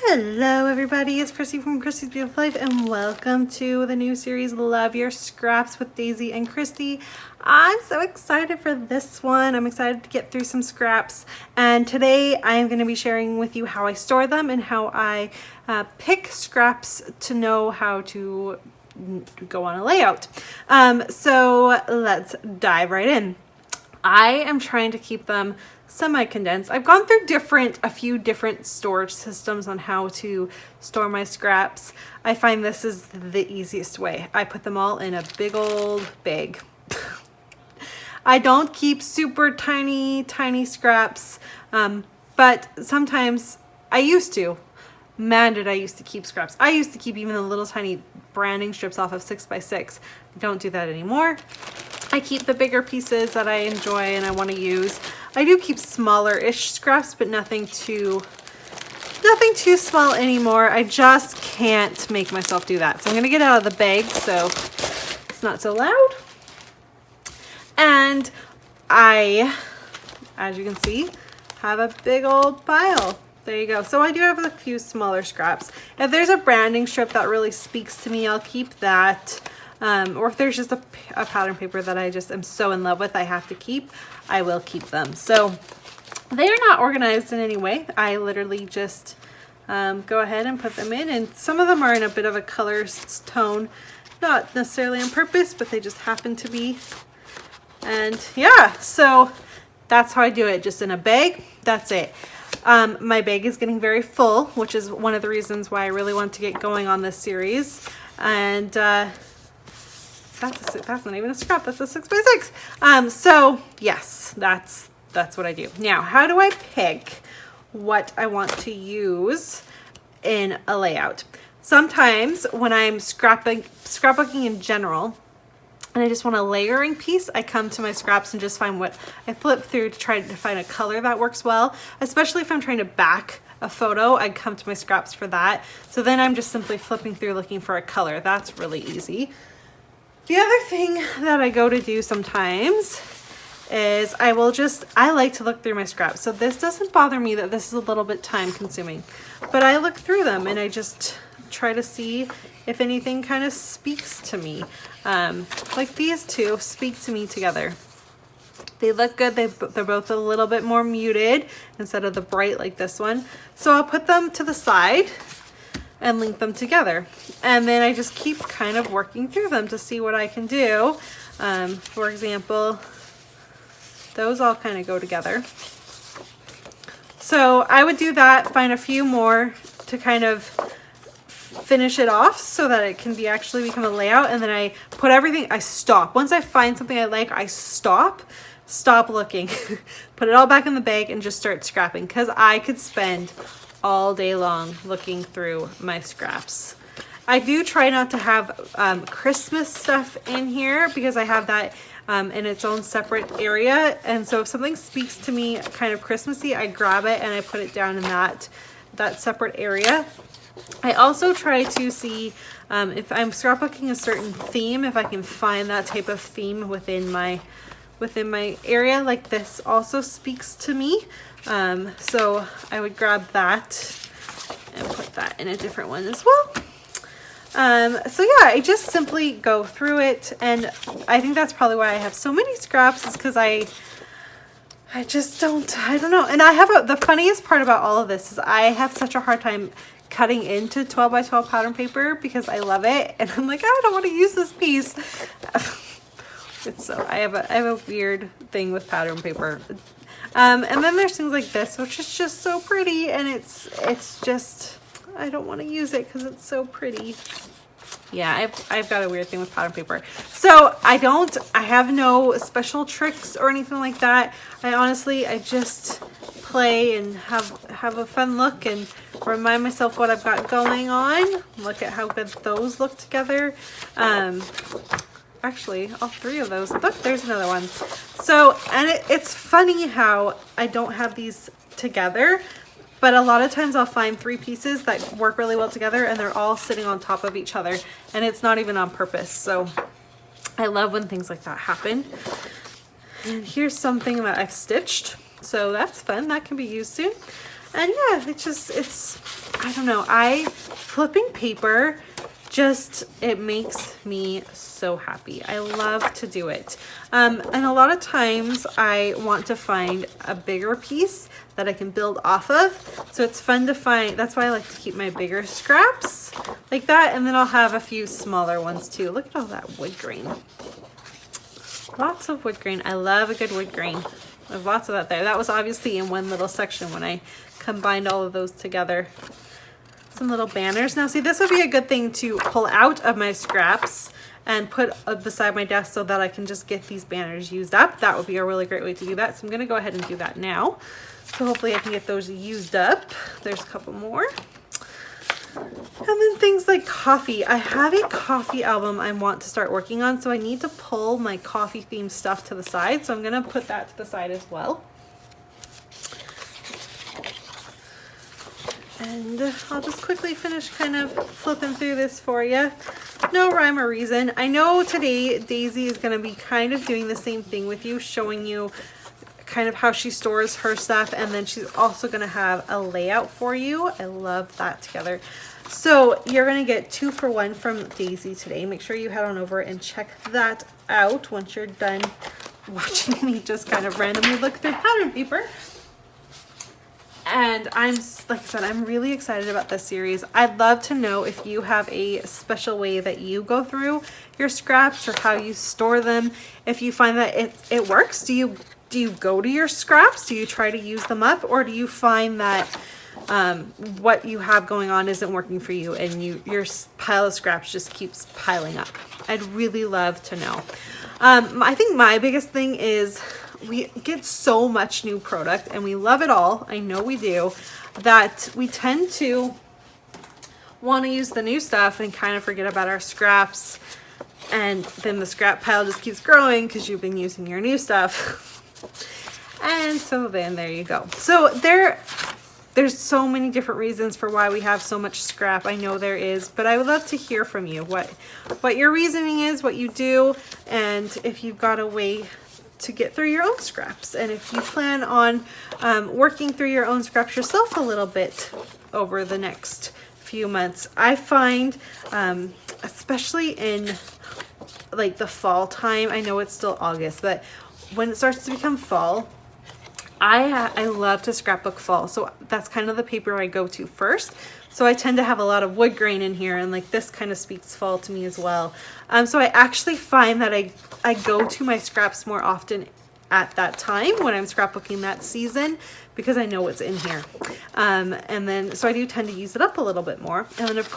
Hello everybody, it's Christy from Christy's Beautiful Life and welcome to the new series Love Your Scraps with Daisy and Christy. I'm so excited for this one. I'm excited to get through some scraps, and today I am going to be sharing with you how I store them and how I pick scraps to know how to go on a layout. So let's dive right in. I am trying to keep them semi-condensed. I've gone through a few different storage systems on how to store my scraps. I find this is the easiest way. I put them all in a big old bag. I don't keep super tiny scraps, but sometimes I used to. Man, did I used to keep scraps. I used to keep even the little tiny branding strips off of 6x6. I don't do that anymore. I keep the bigger pieces that I enjoy and I want to use. I do keep smaller-ish scraps, but nothing too small anymore. I just can't make myself do that. So I'm going to get out of the bag so it's not so loud. And I, as you can see, have a big old pile. There you go. So I do have a few smaller scraps. If there's a branding strip that really speaks to me, I'll keep that. Or if there's just a pattern paper that I just am so in love with, I have to keep, I will keep them. So they are not organized in any way. I literally just go ahead and put them in, and some of them are in a bit of a color tone, not necessarily on purpose, but they just happen to be. And yeah, so that's how I do it, just in a bag. That's it. My bag is getting very full, which is one of the reasons why I really want to get going on this series. And that's not even a scrap, that's a 6x6. So yes, that's what I do. Now, how do I pick what I want to use in a layout? Sometimes when I'm scrapbooking in general, and I just want a layering piece, I come to my scraps and just find what I flip through to try to find a color that works well. Especially if I'm trying to back a photo, I come to my scraps for that. So then I'm just simply flipping through looking for a color. That's really easy. The other thing that I go to do sometimes is I like to look through my scraps. So this doesn't bother me that this is a little bit time consuming, but I look through them and I just try to see if anything kind of speaks to me. Like these two speak to me together. They look good. They're both a little bit more muted instead of the bright like this one. So I'll put them to the side and link them together. And then I just keep kind of working through them to see what I can do. For example, those all kind of go together. So I would do that, find a few more to kind of finish it off so that it can actually become a layout, and then I put everything, I stop. Once I find something I like, I stop looking, put it all back in the bag and just start scrapping, because I could spend all day long looking through my scraps. I do try not to have Christmas stuff in here because I have that in its own separate area, and so if something speaks to me kind of Christmassy, I grab it and I put it down in that separate area. I also try to see if I'm scrapbooking a certain theme, if I can find that type of theme within my area. Like this also speaks to me. So I would grab that and put that in a different one as well. So yeah, I just simply go through it, and I think that's probably why I have so many scraps, is because I don't know. And I have the funniest part about all of this is I have such a hard time cutting into 12x12 pattern paper because I love it, and I'm like, I don't want to use this piece. I have a weird thing with pattern paper. And then there's things like this, which is just so pretty, and it's just, I don't want to use it because it's so pretty. Yeah, I've got a weird thing with pattern paper. So I have no special tricks or anything like that. I just play and have a fun look and remind myself what I've got going on. Look at how good those look together. Actually, all three of those. Look, there's another one. So, and it's funny how I don't have these together, but a lot of times I'll find three pieces that work really well together and they're all sitting on top of each other, and it's not even on purpose. So I love when things like that happen. And here's something that I've stitched. So that's fun. That can be used soon. And yeah, I don't know, flipping paper it makes me so happy. I love to do it. And a lot of times I want to find a bigger piece that I can build off of. So it's fun to find, that's why I like to keep my bigger scraps like that. And then I'll have a few smaller ones too. Look at all that wood grain. Lots of wood grain. I love a good wood grain. I have lots of that there. That was obviously in one little section when I combined all of those together. Some little banners. Now see, this would be a good thing to pull out of my scraps and put beside my desk so that I can just get these banners used up. That would be a really great way to do that. So I'm going to go ahead and do that now. So hopefully I can get those used up. There's a couple more. And then things like coffee. I have a coffee album I want to start working on, so I need to pull my coffee themed stuff to the side. So I'm going to put that to the side as well. And I'll just quickly finish kind of flipping through this for you. No rhyme or reason. I know today Daisy is going to be kind of doing the same thing with you, showing you kind of how she stores her stuff, and then she's also going to have a layout for you. I love that together. So you're going to get 2 for 1 from Daisy today. Make sure you head on over and check that out once you're done watching me just kind of randomly look through pattern paper. And like I said, I'm really excited about this series. I'd love to know if you have a special way that you go through your scraps or how you store them. If you find that it works, do you go to your scraps? Do you try to use them up? Or do you find that what you have going on isn't working for you and your pile of scraps just keeps piling up? I'd really love to know. I think my biggest thing is we get so much new product and we love it all. I know we do, that we tend to want to use the new stuff and kind of forget about our scraps. And then the scrap pile just keeps growing because you've been using your new stuff. And so then there you go. So there's so many different reasons for why we have so much scrap. I know there is, but I would love to hear from you what your reasoning is, what you do, and if you've got a way to get through your own scraps. And if you plan on working through your own scraps yourself a little bit over the next few months. I find, especially in like the fall time, I know it's still August, but when it starts to become fall, I love to scrapbook fall. So that's kind of the paper I go to first. So I tend to have a lot of wood grain in here, and like this kind of speaks fall to me as well. So I actually find that I go to my scraps more often at that time when I'm scrapbooking that season, because I know what's in here. And then, so I do tend to use it up a little bit more. And then of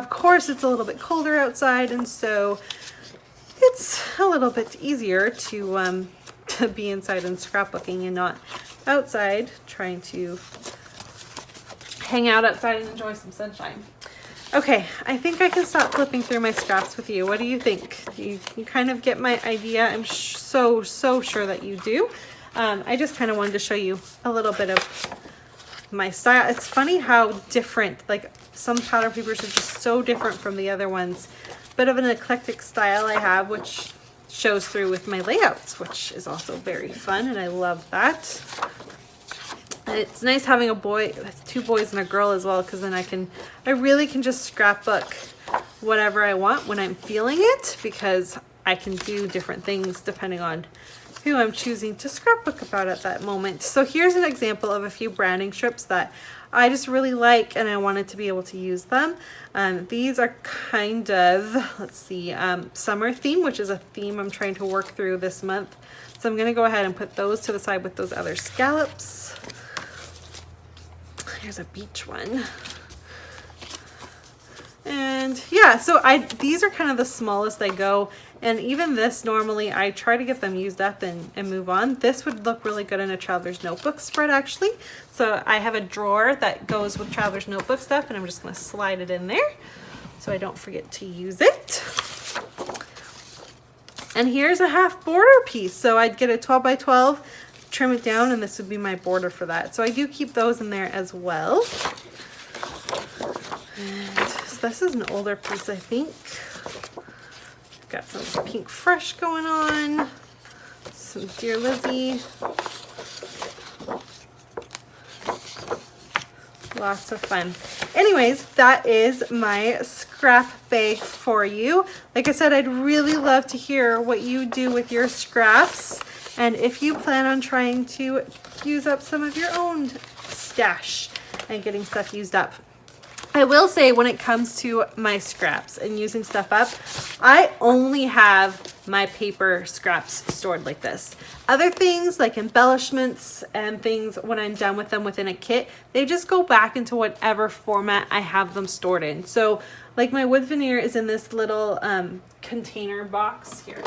course it's a little bit colder outside, and so it's a little bit easier to be inside and scrapbooking and not outside trying to hang out outside and enjoy some sunshine. Okay, I think I can stop flipping through my scraps with you. What do you think? You kind of get my idea. I'm so sure that you do. I just kind of wanted to show you a little bit of my style. It's funny how different, like some pattern papers are just so different from the other ones. Bit of an eclectic style I have, which shows through with my layouts, which is also very fun, and I love that. And it's nice having a boy, 2 boys and a girl as well, because then I really can just scrapbook whatever I want when I'm feeling it, because I can do different things depending on who I'm choosing to scrapbook about at that moment. So here's an example of a few branding strips that I just really like, and I wanted to be able to use them. These are kind of, let's see, summer theme, which is a theme I'm trying to work through this month. So I'm gonna go ahead and put those to the side with those other scallops. Here's a beach one. And yeah, so these are kind of the smallest I go. And even this, normally I try to get them used up and move on. This would look really good in a Traveler's Notebook spread, actually. So I have a drawer that goes with Traveler's Notebook stuff, and I'm just gonna slide it in there so I don't forget to use it. And here's a half border piece. So I'd get a 12 by 12, trim it down, and this would be my border for that. So I do keep those in there as well. And so this is an older piece, I think. Got some Pink Fresh going on, some Dear Lizzie. Lots of fun. Anyways, that is my scrap bag for you. Like I said, I'd really love to hear what you do with your scraps, and if you plan on trying to use up some of your own stash and getting stuff used up. I will say, when it comes to my scraps and using stuff up, I only have my paper scraps stored like this. Other things like embellishments and things, when I'm done with them within a kit, they just go back into whatever format I have them stored in. So like my wood veneer is in this little container box here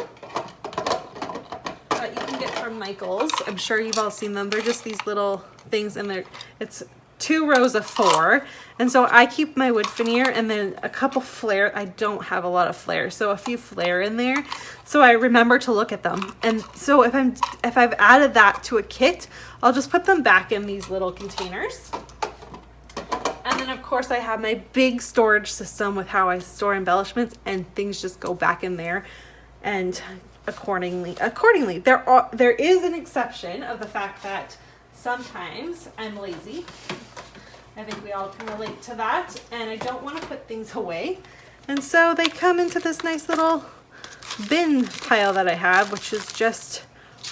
that you can get from Michael's. I'm sure you've all seen them. They're just these little things, and it's 2 rows of 4, and so I keep my wood veneer and then a couple flare. I don't have a lot of flare, so a few flare in there, so I remember to look at them. And so if I've added that to a kit, I'll just put them back in these little containers. And then of course I have my big storage system with how I store embellishments, and things just go back in there. And accordingly there is an exception of the fact that sometimes I'm lazy. I think we all can relate to that, and I don't want to put things away, and so they come into this nice little bin pile that I have, which is just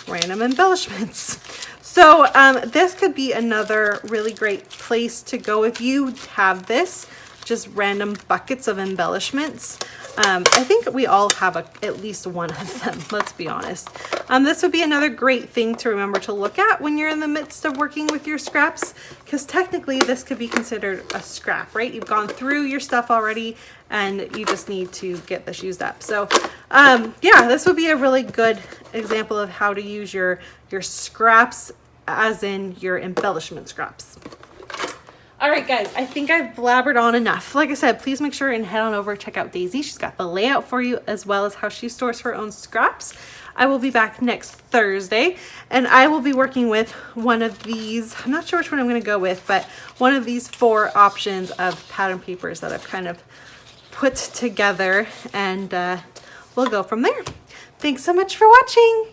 random embellishments. So this could be another really great place to go if you have this, just random buckets of embellishments. I think we all have at least one of them, let's be honest. This would be another great thing to remember to look at when you're in the midst of working with your scraps, because technically this could be considered a scrap, right? You've gone through your stuff already and you just need to get this used up. So yeah, this would be a really good example of how to use your scraps, as in your embellishment scraps. All right, guys, I think I've blabbered on enough. Like I said, please make sure and head on over, check out Daisy. She's got the layout for you, as well as how she stores her own scraps. I will be back next Thursday, and I will be working with one of these. I'm not sure which one I'm going to go with, but one of these 4 options of pattern papers that I've kind of put together, and we'll go from there. Thanks so much for watching.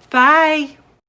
Bye.